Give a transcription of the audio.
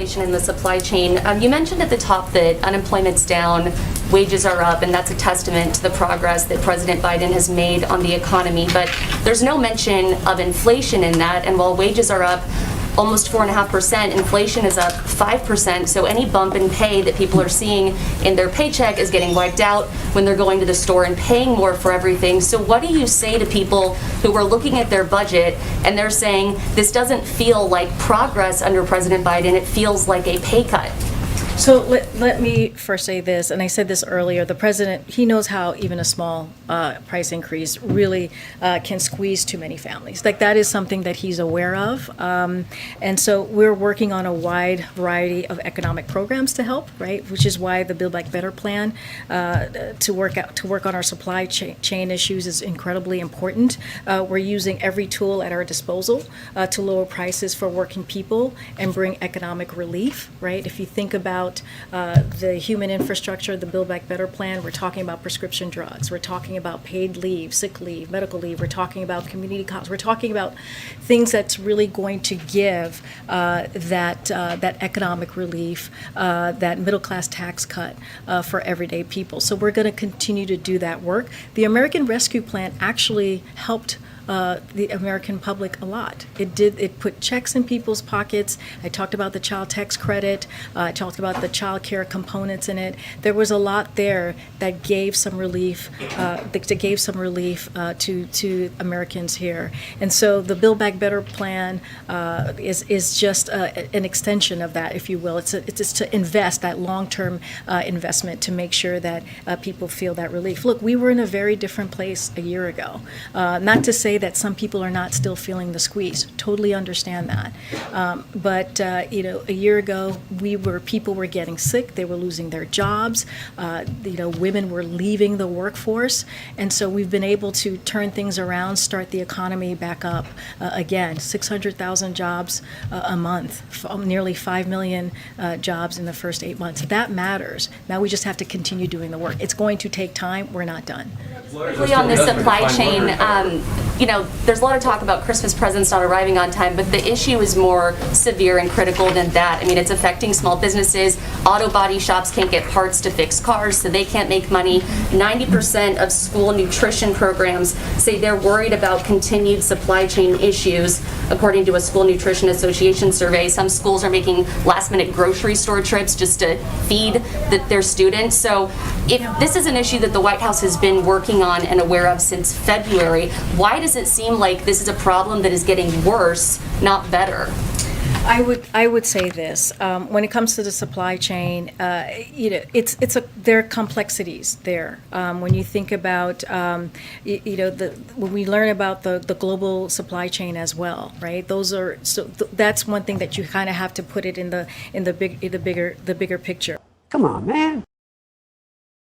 inflation in the supply chain. You mentioned at the top that unemployment's down, wages are up, and that's a testament to the progress that President Biden has made on the economy. But there's no mention of inflation in that, and while wages are up almost 4.5%, inflation is up 5%, so any bump in pay that people are seeing in their paycheck is getting wiped out when they're going to the store and paying more for everything. So what do you say to people who are looking at their budget and they're saying, this doesn't feel like progress under President Biden, it feels like a pay cut? So let me first say this, and I said this earlier, the president, he knows how even a small price increase really can squeeze too many families. Like, that is something that he's aware of. And so we're working on a wide variety of economic programs to help, right? Which is why the Build Back Better plan to work on our supply chain issues is incredibly important. We're using every tool at our disposal to lower prices for working people and bring economic relief, right? If you think about the human infrastructure, the Build Back Better plan, we're talking about prescription drugs, we're talking about paid leave, sick leave, medical leave, we're talking about community college, we're talking about things that's really going to give that economic relief, that middle class tax cut for everyday people. So we're going to continue to do that work. The American Rescue Plan actually helped the American public a lot. It put checks in people's pockets. I talked about the child tax credit. I talked about the child care components in it. There was a lot there that gave some relief, to Americans here. And so the Build Back Better plan is just an extension of that, if you will. It's to invest, that long-term investment, to make sure that people feel that relief. Look, we were in a very different place a year ago. Not to say that some people are not still feeling the squeeze. Totally understand that. But a year ago, people were getting sick. They were losing their jobs. Women were leaving the workforce. And so we've been able to turn things around, start the economy back up again. 600,000 jobs a month, nearly 5 million jobs in the first 8 months. That matters. Now we just have to continue doing the work. It's going to take time. We're not done. Quickly on the supply chain, there's a lot of talk about Christmas presents not arriving on time, but the issue is more severe and critical than that. I mean, it's affecting small businesses. Auto body shops can't get parts to fix cars, so they can't make money. 90% of school nutrition programs say they're worried about continued supply chain issues, according to a School Nutrition Association survey. Some schools are making last-minute grocery store trips just to feed their students. So if this is an issue that the White House has been working on and aware of since February, why does it seem like this is a problem that is getting worse, not better? I would say this, when it comes to the supply chain, there are complexities there. When you think about, when we learn about the global supply chain as well, right? That's one thing that you kind of have to put it in the bigger picture. Come on, man.